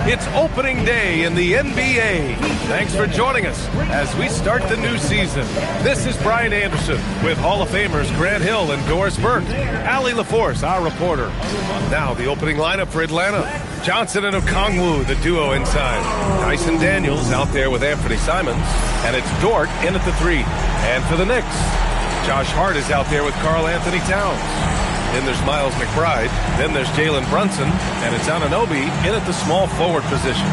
It's opening day in the NBA. Thanks for joining us as we start the new season. This is Brian Anderson with Hall of Famers Grant Hill and Doris Burke. Allie LaForce, our reporter. Now the opening lineup for Atlanta. Johnson and Okongwu, the duo inside. Dyson Daniels out there with Anthony Simons. And it's Dort in at the 3. And for the Knicks, Josh Hart is out there with Karl Anthony Towns. Then there's Miles McBride. Then there's Jalen Brunson. And it's Anunoby in at the small forward position.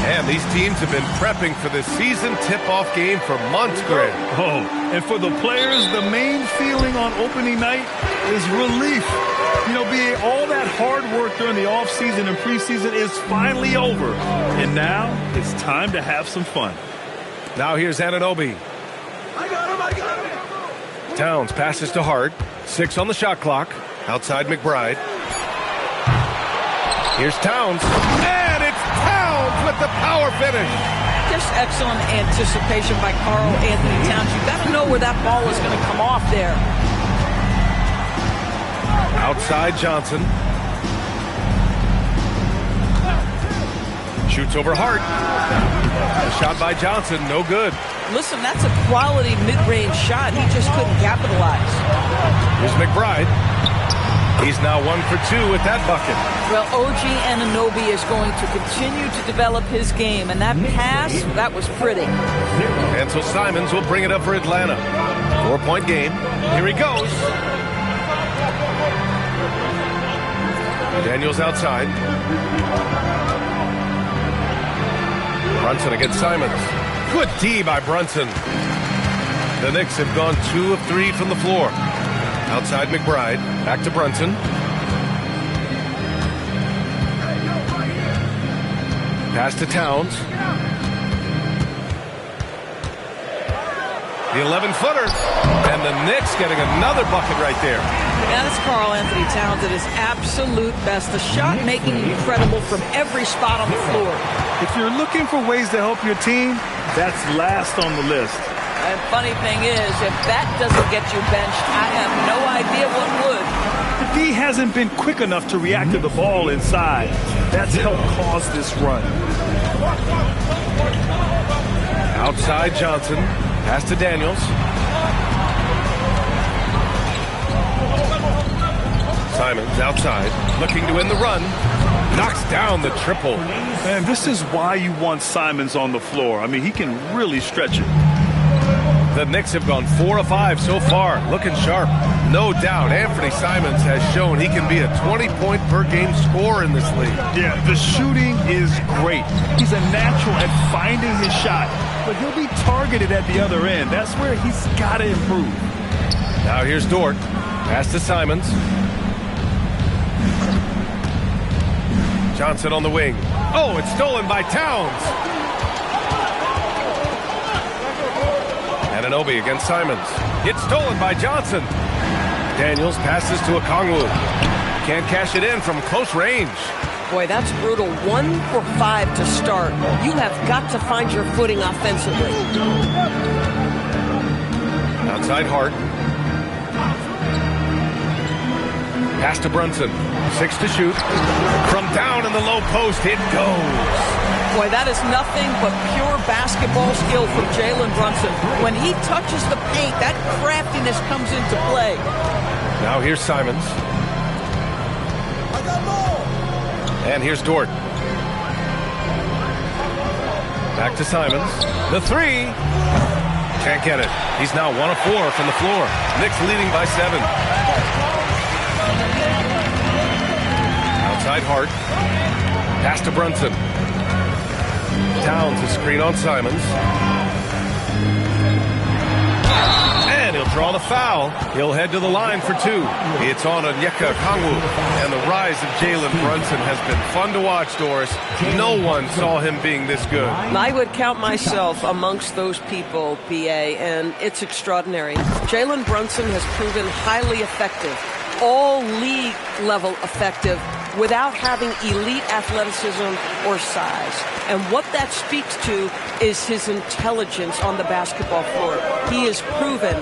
And these teams have been prepping for this season tip-off game for months, Greg. Oh, and for the players, the main feeling on opening night is relief. You know, BA, all that hard work during the offseason and preseason is finally over. And now it's time to have some fun. Now here's Anunoby. I got him. Towns passes to Hart. 6 on the shot clock. Outside McBride. Here's Towns. And it's Towns with the power finish. Just excellent anticipation by Karl Anthony Towns. You've got to know where that ball is going to come off there. Outside Johnson. Shoots over Hart. A shot by Johnson, no good. Listen, that's a quality mid-range shot. He just couldn't capitalize. Here's McBride. He's now 1 for 2 with that bucket. Well, OG Anunoby is going to continue to develop his game, and that pass, that was pretty. And so Simons will bring it up for Atlanta. 4-point game. Here he goes. Daniels outside. Brunson against Simons. Good D by Brunson. The Knicks have gone 2 of 3 from the floor. Outside McBride. Back to Brunson. Pass to Towns. The 11-footer. And the Knicks getting another bucket right there. Yeah, that's Karl Anthony Towns at his absolute best. The shot making incredible from every spot on the floor. If you're looking for ways to help your team, that's last on the list. And funny thing is, if that doesn't get you benched, I have no idea what would. If he hasn't been quick enough to react to the ball inside, that's helped cause this run. Outside Johnson. Pass to Daniels. Simons outside, looking to win the run. Knocks down the triple. Man, this is why you want Simons on the floor. I mean, he can really stretch it. The Knicks have gone 4 of 5 so far, looking sharp. No doubt, Anthony Simons has shown he can be a 20-point-per-game scorer in this league. Yeah, the shooting is great. He's a natural at finding his shot, but he'll be targeted at the other end. That's where he's got to improve. Now here's Dort. Pass to Simons. Johnson on the wing. Oh, it's stolen by Towns. Anunoby against Simons. It's stolen by Johnson. Daniels passes to Okongwu. Can't cash it in from close range. Boy, that's brutal. 1 for 5 to start. You have got to find your footing offensively. Outside Hart. Pass to Brunson. 6 to shoot. From down in the low post, it goes. Boy, that is nothing but pure basketball skill from Jalen Brunson. When he touches the paint, that craftiness comes into play. Now here's Simons. And here's Dort. Back to Simons. The 3. Can't get it. He's now 1 of 4 from the floor. Knicks leading by 7. Outside Hart. Pass to Brunson. Towns a screen on Simons. And he'll draw the foul. He'll head to the line for 2. It's on Onyeka Okongwu. And the rise of Jalen Brunson has been fun to watch, Doris. No one saw him being this good. I would count myself amongst those people, BA, and it's extraordinary. Jalen Brunson has proven highly effective, all league level effective, without having elite athleticism or size. And what that speaks to is his intelligence on the basketball floor. He has proven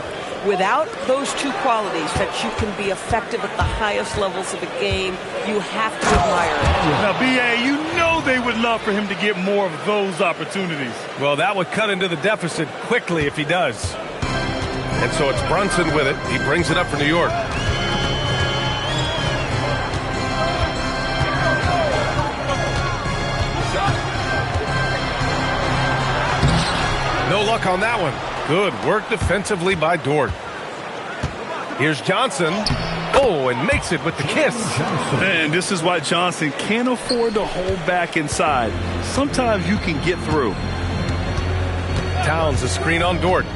Without those two qualities, that you can be effective at the highest levels of the game, you have to admire it. Now, B.A., you know they would love for him to get more of those opportunities. Well, that would cut into the deficit quickly if he does. And so it's Brunson with it. He brings it up for New York. No luck on that one. Good work defensively by Dort. Here's Johnson. Oh, and makes it with the kiss. And this is why Johnson can't afford to hold back inside. Sometimes you can get through. Towns a screen on Dort.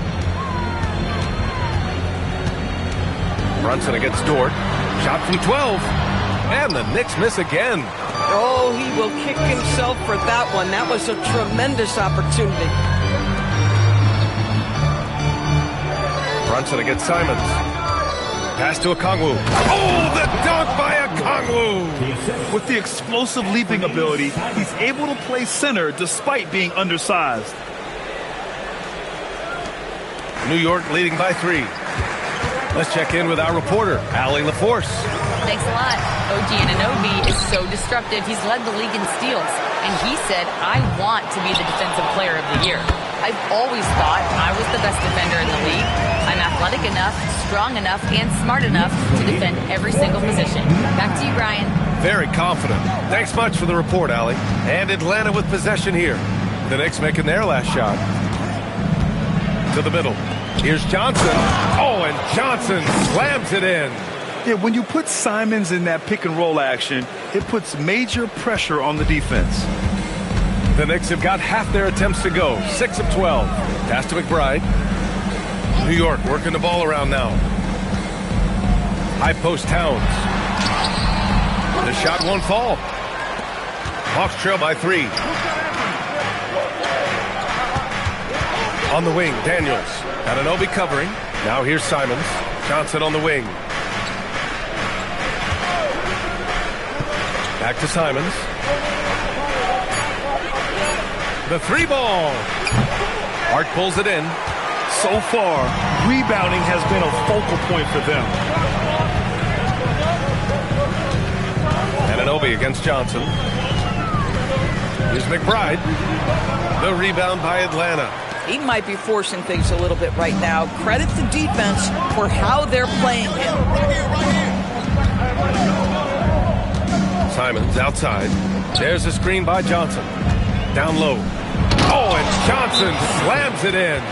Brunson against Dort. Shot from 12. And the Knicks miss again. Oh, he will kick himself for that one. That was a tremendous opportunity. Brunson against Simons. Pass to Okongwu. Oh, the dunk by Okongwu! With the explosive leaping ability, he's able to play center despite being undersized. New York leading by 3. Let's check in with our reporter, Allie LaForce. Thanks a lot. OG Anunoby is so disruptive. He's led the league in steals. And he said, I want to be the defensive player of the year. I've always thought I was the best defender in the league. I'm athletic enough, strong enough, and smart enough to defend every single position. Back to you, Brian. Very confident. Thanks much for the report, Allie. And Atlanta with possession here. The Knicks making their last shot. To the middle. Here's Johnson. Oh, and Johnson slams it in. Yeah, when you put Simons in that pick and roll action, it puts major pressure on the defense. The Knicks have got half their attempts to go. 6 of 12. Pass to McBride. New York working the ball around now. High post Towns. The shot won't fall. Hawks trail by 3. On the wing, Daniels. Anunoby covering. Now here's Simons. Johnson on the wing. Back to Simons. The 3 ball. Hart pulls it in. So far, rebounding has been a focal point for them. Anunoby against Johnson. Here's McBride. The rebound by Atlanta. He might be forcing things a little bit right now. Credit the defense for how they're playing him. Simons outside. There's a screen by Johnson. Down low. Oh, and Johnson slams it in.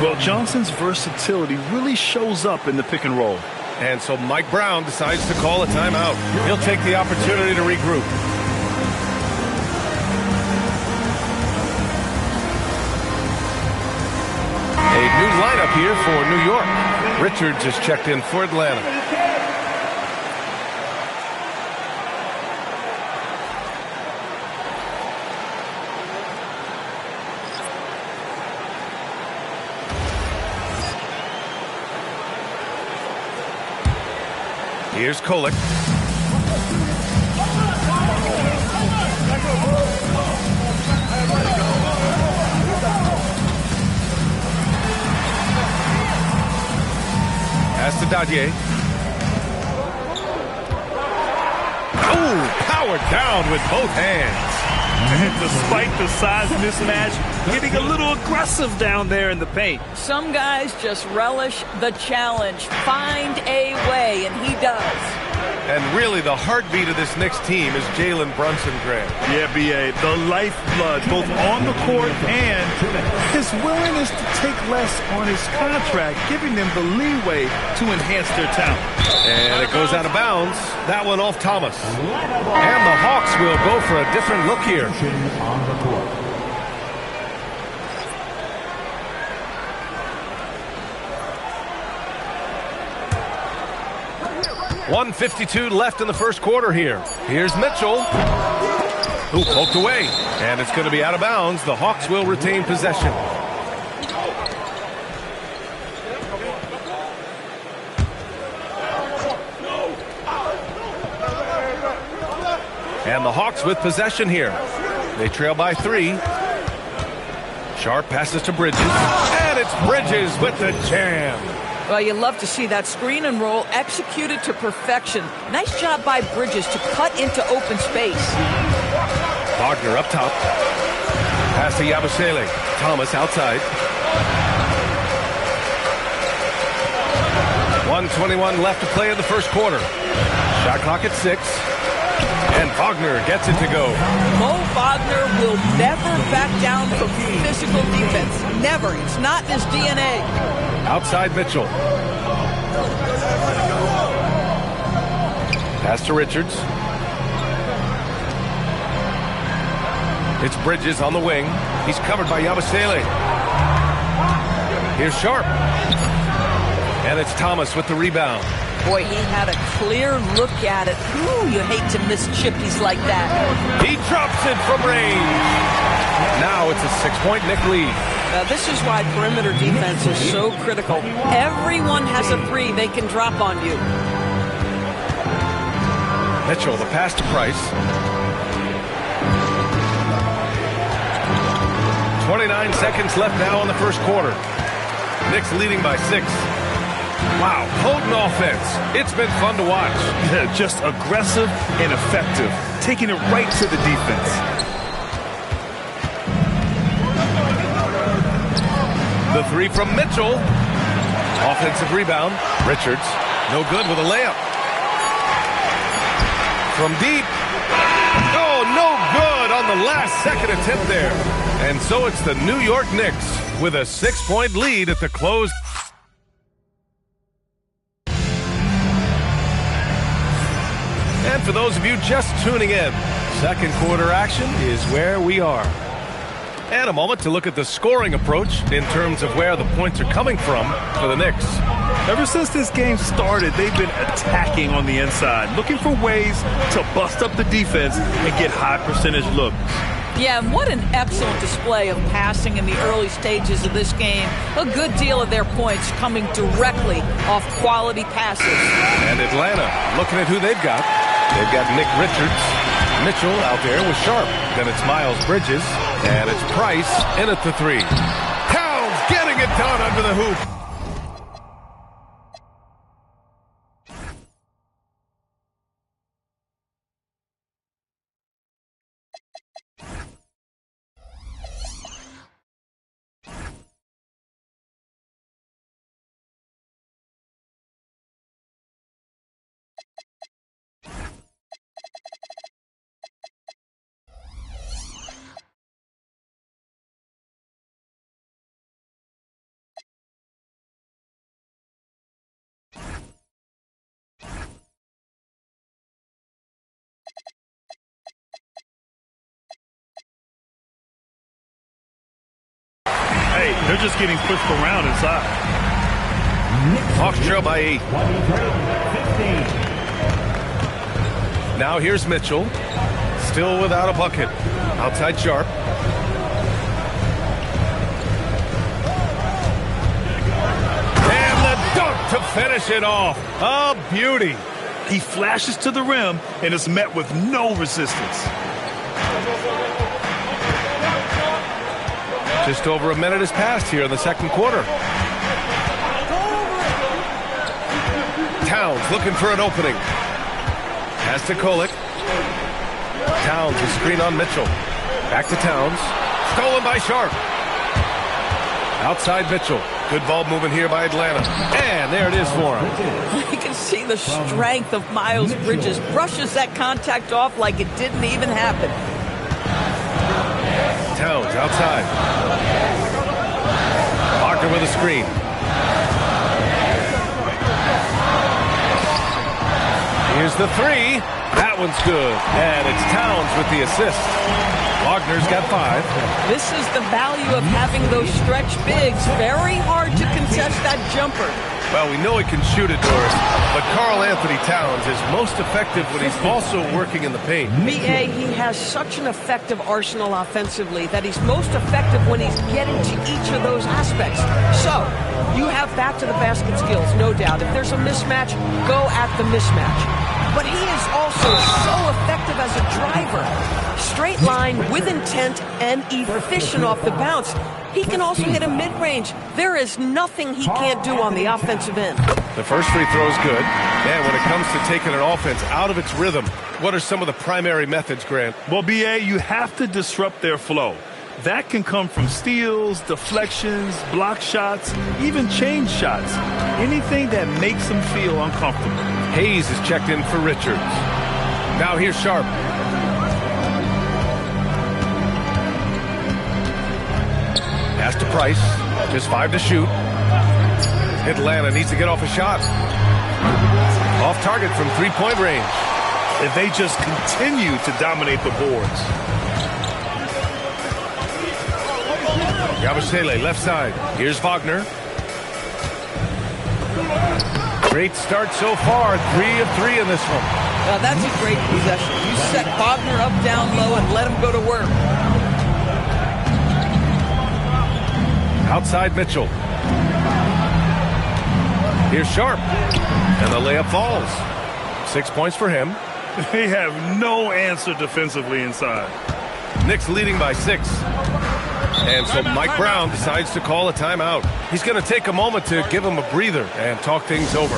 Well, Johnson's versatility really shows up in the pick and roll. And so Mike Brown decides to call a timeout. He'll take the opportunity to regroup. A new lineup here for New York. Richards is checked in for Atlanta. Here's Kolek. Pass to Dadier. Oh, powered down with both hands. And despite the size mismatch, getting a little aggressive down there in the paint. Some guys just relish the challenge. Find a way, and he does. And really, the heartbeat of this Knicks team is Jalen Brunson, Grant. Yeah, B.A., the lifeblood, both on the court and his willingness to take less on his contract, giving them the leeway to enhance their talent. And it goes out of bounds. That one off Thomas. And the Hawks will go for a different look here. 1:52 left in the first quarter here. Here's Mitchell, who poked away. And it's going to be out of bounds. The Hawks will retain possession. And the Hawks with possession here. They trail by 3. Sharp passes to Bridges. And it's Bridges with the jam. Well, you love to see that screen and roll executed to perfection. Nice job by Bridges to cut into open space. Wagner up top. Pass to Yabusele. Thomas outside. 1:21 left to play in the first quarter. Shot clock at 6. And Wagner gets it to go. Mo Wagner will never back down from physical defense. Never. It's not in his DNA. Outside Mitchell. Pass to Richards. It's Bridges on the wing. He's covered by Yabusele. Here's Sharp. And it's Thomas with the rebound. Boy, he had a clear look at it. Ooh, you hate to miss chippies like that. He drops it from range. Now it's a 6-point Knick lead. This is why perimeter defense is so critical. Everyone has a three they can drop on you. Mitchell, the pass to Price. 29 seconds left now in the first quarter. Knicks leading by 6. Wow, potent offense. It's been fun to watch. Yeah, just aggressive and effective, taking it right to the defense. The three from Mitchell. Offensive rebound. Richards, no good with a layup. From deep. Oh, no good on the last second attempt there. And so it's the New York Knicks with a 6-point lead at the close. And for those of you just tuning in, second quarter action is where we are. And a moment to look at the scoring approach in terms of where the points are coming from for the Knicks. Ever since this game started, they've been attacking on the inside, looking for ways to bust up the defense and get high percentage looks. Yeah, and what an excellent display of passing in the early stages of this game. A good deal of their points coming directly off quality passes. And Atlanta, looking at who they've got. They've got Nick Richards, Mitchell out there with Sharp. Then it's Miles Bridges, and it's Price in at the 3. Towns getting it done under the hoop. Hey, they're just getting pushed around inside. Hawks trail by 8. Now here's Mitchell. Still without a bucket. Outside Sharp. And the dunk to finish it off. A beauty. He flashes to the rim and is met with no resistance. Just over a minute has passed here in the second quarter. Towns looking for an opening. Pass to Kolek. Towns, a screen on Mitchell. Back to Towns. Stolen by Sharp. Outside Mitchell. Good ball movement here by Atlanta. And there it is for him. You can see the strength of Miles Bridges. Brushes that contact off like it didn't even happen. Towns outside. Wagner with a screen. Here's the 3. That one's good. And it's Towns with the assist. Wagner's got 5. This is the value of having those stretch bigs. Very hard to contest that jumper. Well, we know he can shoot it, Doris, but Karl-Anthony Towns is most effective when he's also working in the paint. B.A., he has such an effective arsenal offensively that he's most effective when he's getting to each of those aspects. So, you have back to the basket skills, no doubt. If there's a mismatch, go at the mismatch. but he is also so effective as a driver. Straight line with intent and efficient off the bounce. He can also hit a mid-range. There is nothing he can't do on the offensive end. The first free throw is good. And when it comes to taking an offense out of its rhythm, what are some of the primary methods, Grant? Well, B.A., you have to disrupt their flow. That can come from steals, deflections, block shots, even change shots. Anything that makes them feel uncomfortable. Hayes is checked in for Richards. Now here's Sharp. Pass to Price. Just 5 to shoot. Atlanta needs to get off a shot. Off target from three-point range. If they just continue to dominate the boards. Yabusele left side. Here's Wagner. Great start so far. 3 of 3 in this one. Now that's a great possession. You set Wagner up down low and let him go to work. Outside Mitchell. Here's Sharp. And the layup falls. 6 points for him. They have no answer defensively inside. Knicks leading by 6. And so Mike Brown decides to call a timeout. He's going to take a moment to give him a breather and talk things over.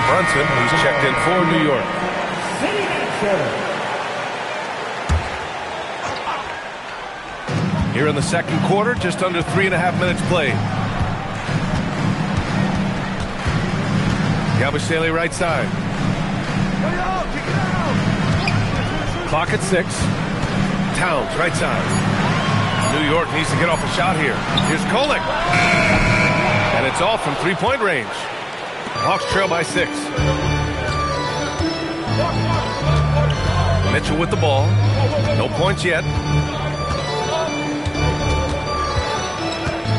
Brunson, who's checked in for New York. Here in the second quarter, just under 3.5 minutes played. Yabusele right side. Clock at 6. Towns right side. New York needs to get off a shot here. Here's Kolek. And it's off from three-point range. Hawks trail by 6. Mitchell with the ball. No points yet.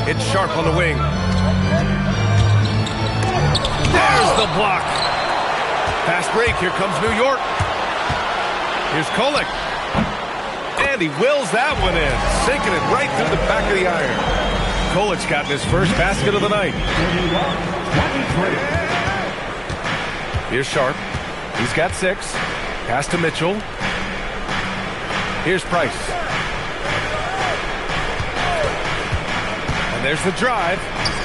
It's Sharp on the wing. There's the block. Fast break. Here comes New York. Here's Kolek. And he wills that one in. Sinking it right through the back of the iron. Kolek's gotten his first basket of the night. Here's Sharp. He's got 6. Pass to Mitchell. Here's Price. And there's the drive.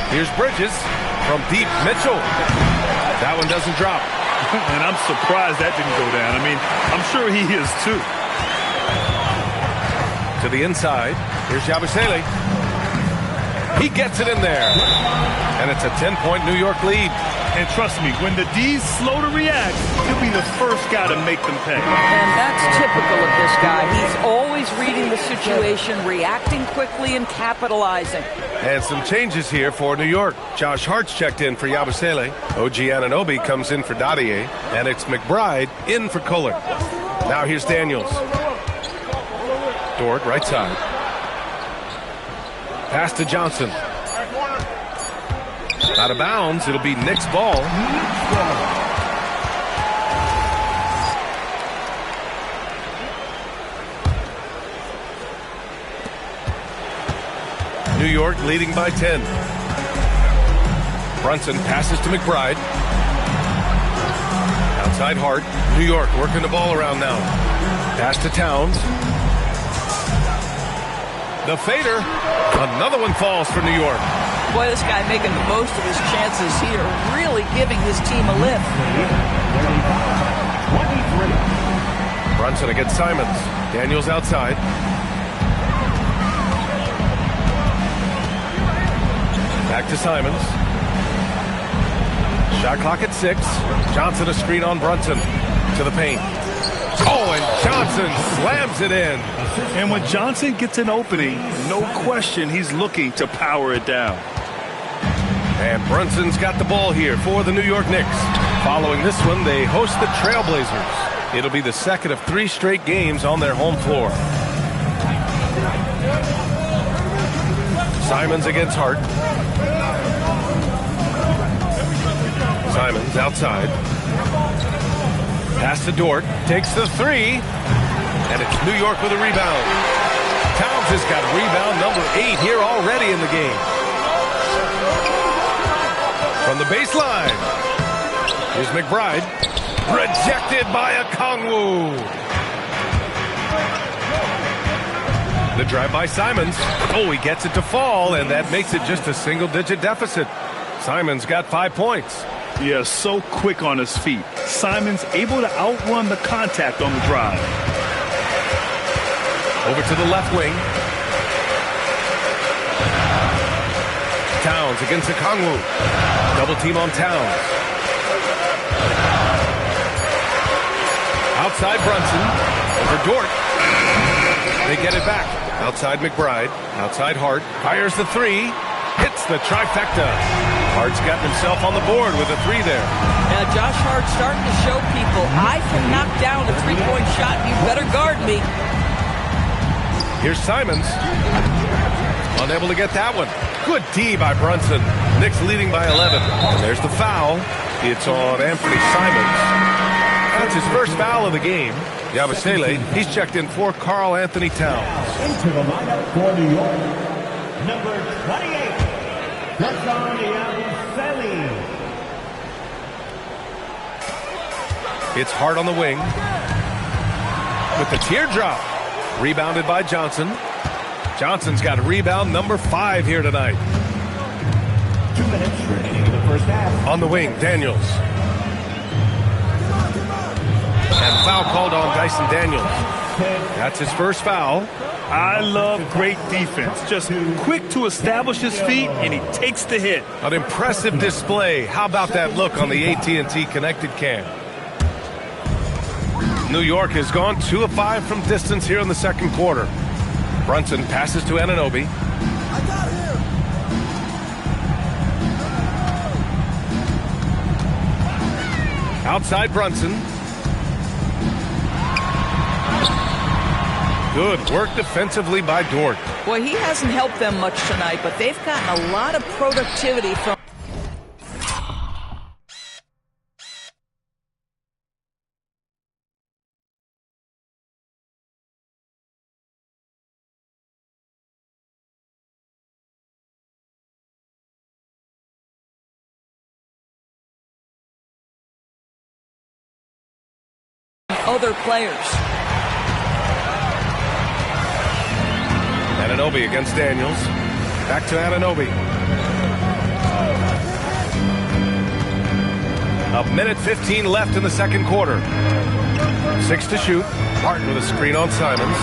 Here's Bridges from deep. Mitchell. That one doesn't drop. And I'm surprised that didn't go down. I mean, I'm sure he is too. To the inside. Here's Yabusele. He gets it in there. And it's a 10-point New York lead. And trust me, when the D's slow to react, he'll be the first guy to make them pay. And that's typical of this guy. He's always reading the situation, reacting quickly, and capitalizing. And some changes here for New York. Josh Hart's checked in for Yabusele. OG Anunoby comes in for Dadier. And it's McBride in for Kolek. Now here's Daniels. Dort, right side. Pass to Johnson. Out of bounds. It'll be Knicks ball. New York leading by 10. Brunson passes to McBride. Outside Hart. New York working the ball around now. Pass to Towns. The fader. Another one falls for New York. Boy, this guy making the most of his chances here, really giving his team a lift. Brunson against Simons. Daniels outside. Back to Simons. Shot clock at 6. Johnson a screen on Brunson. To the paint. Oh, and Johnson slams it in. And when Johnson gets an opening, no question he's looking to power it down. And Brunson's got the ball here for the New York Knicks. Following this one, they host the Trailblazers. It'll be the second of 3 straight games on their home floor. Simons against Hart. Simons outside. Pass to Dort. Takes the 3. And it's New York with a rebound. Towns has got rebound number 8 here already in the game. From the baseline. Here's McBride. Rejected by Okongwu. The drive by Simons. Oh, he gets it to fall, and that makes it just a single-digit deficit. Simons got 5 points. Yeah, so quick on his feet. Simons able to outrun the contact on the drive. Over to the left wing. Towns against Okongwu. Double team on Towns. Outside Brunson. Over Dort. They get it back. Outside McBride. Outside Hart. Fires the 3. Hits the trifecta. Hart's got himself on the board with a 3 there. Now Josh Hart starting to show people, I can knock down a 3-point shot. You better guard me. Here's Simons. Unable to get that one. Good D by Brunson. Knicks leading by 11. And there's the foul. It's on Anthony Simons. That's his first foul of the game. Yabusele, he's checked in for Karl Anthony Towns. Into the lineup for New York, number 28, Hassan Yabusele. It's Hart on the wing. With the teardrop. Rebounded by Johnson. Johnson's got rebound number 5 here tonight. 2 minutes remaining in the first half. On the wing, Daniels. And foul called on Dyson Daniels. That's his first foul. I love great defense. Just quick to establish his feet, and he takes the hit. An impressive display. How about that look on the AT&T connected cam? New York has gone 2 of 5 from distance here in the second quarter. Brunson passes to Anunoby. Outside Brunson. Good work defensively by Dort. Boy, he hasn't helped them much tonight, but they've gotten a lot of productivity from other players. Anunoby against Daniels. Back to Anunoby. A minute 15 left in the second quarter. 6 to shoot. Hart with a screen on Simons.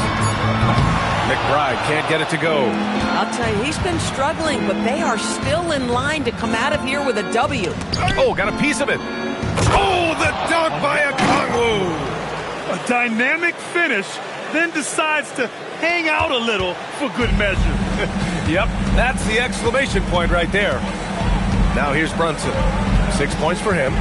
McBride can't get it to go. I'll tell you, he's been struggling, but they are still in line to come out of here with a W. Oh, got a piece of it. Oh, the dunk by Okongwu. A dynamic finish, then decides to hang out a little for good measure. Yep, that's the exclamation point right there. Now here's Brunson. 6 points for him.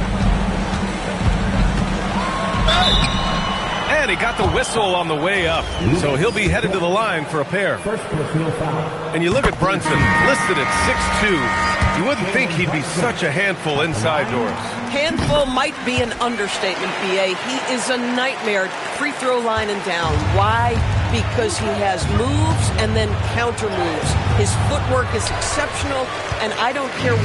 And he got the whistle on the way up. So he'll be headed to the line for a pair. First personal foul. And you look at Brunson, listed at 6'2". You wouldn't think he'd be such a handful inside doors. Handful might be an understatement, B.A. He is a nightmare, free throw line and down. Why? Because he has moves and then counter moves. His footwork is exceptional, and I don't care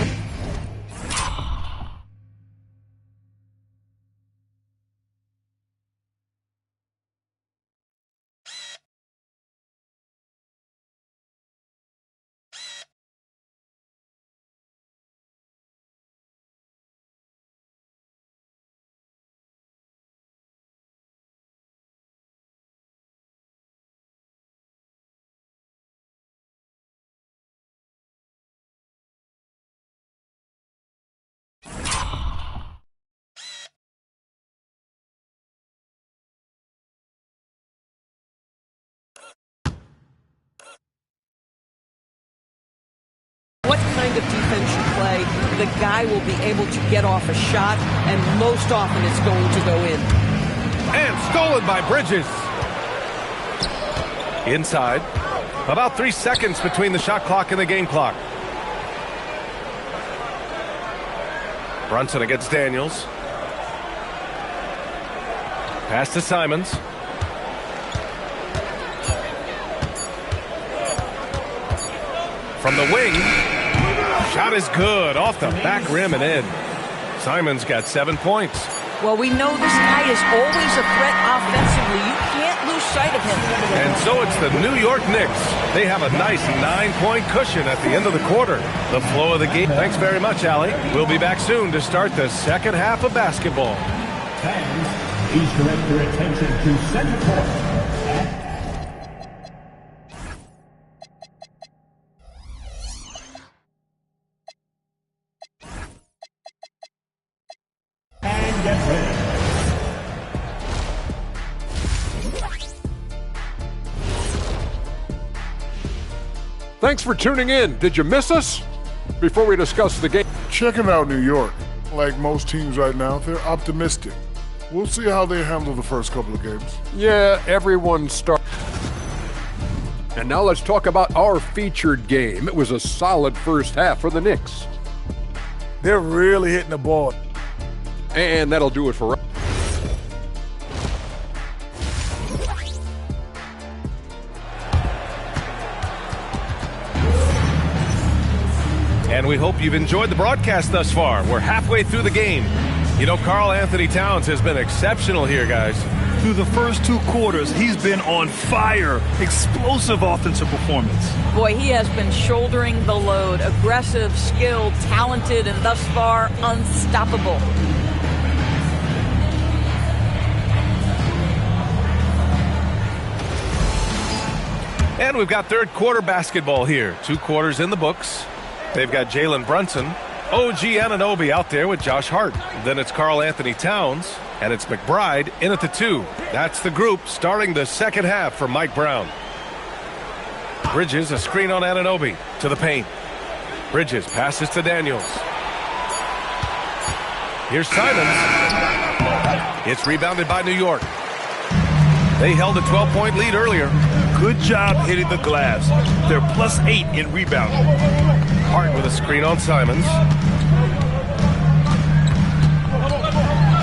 kind of defense you play, the guy will be able to get off a shot, and most often it's going to go in. And stolen by Bridges. Inside. About 3 seconds between the shot clock and the game clock. Brunson against Daniels. Pass to Simons. From the wing. Shot is good. Off the back rim and in. Simons got 7 points. Well, we know this guy is always a threat offensively. You can't lose sight of him. And so it's the New York Knicks. They have a nice 9-point cushion at the end of the quarter. The flow of the game. Thanks very much, Allie. We'll be back soon to start the second half of basketball. Fans, please direct your attention to center court. And get ready. Thanks for tuning in. Did you miss us? Before we discuss the game, Checking out New York. Like most teams right now, they're optimistic. We'll see how they handle the first couple of games. yeah, everyone start. And now let's talk about our featured game. It was a solid first half for the Knicks. They're really hitting the ball. And that'll do it for us. And we hope you've enjoyed the broadcast thus far. We're halfway through the game. You know, Karl Anthony Towns has been exceptional here, guys. Through the first 2 quarters, he's been on fire. Explosive offensive performance. Boy, he has been shouldering the load. Aggressive, skilled, talented, and thus far unstoppable. And we've got third quarter basketball here. 2 quarters in the books. They've got Jalen Brunson, OG Anunoby out there with Josh Hart. Then it's Karl Anthony Towns, and it's McBride in at the 2. That's the group starting the second half for Mike Brown. Bridges, a screen on Anunoby to the paint. Bridges passes to Daniels. Here's Simons. It's rebounded by New York. They held a 12-point lead earlier. Good job hitting the glass. They're +8 in rebounding. Hart with a screen on Simons.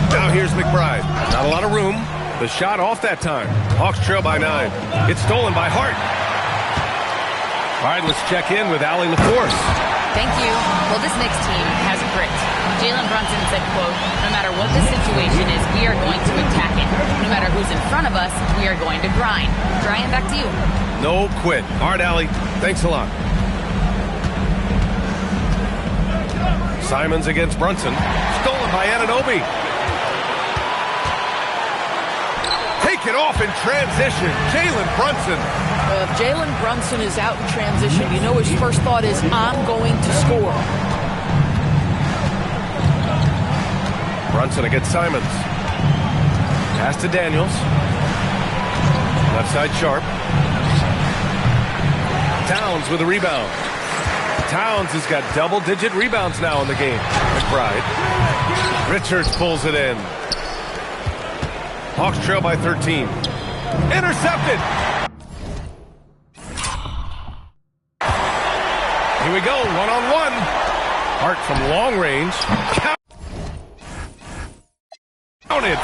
Now here's McBride. Not a lot of room. The shot off that time. Hawks trail by 9. It's stolen by Hart. All right, let's check in with Allie LaForce. Thank you. Well, this Knicks team has grit. Jalen Brunson said, quote, no matter what the situation is, we are going to attack it. No matter who's in front of us, we are going to grind. Brian, back to you. No quit. All right, Allie. Thanks a lot. Simons against Brunson. Stolen by Anunoby. Take it off in transition. Jalen Brunson. If Jalen Brunson is out in transition, you know his first thought is, I'm going to score. Brunson against Simons. Pass to Daniels. Left side Sharp. Towns with a rebound. Towns has got double-digit rebounds now in the game. McBride. Richards pulls it in. Hawks trail by 13. Intercepted! Here we go, one-on-one. Hart from long range. Counted.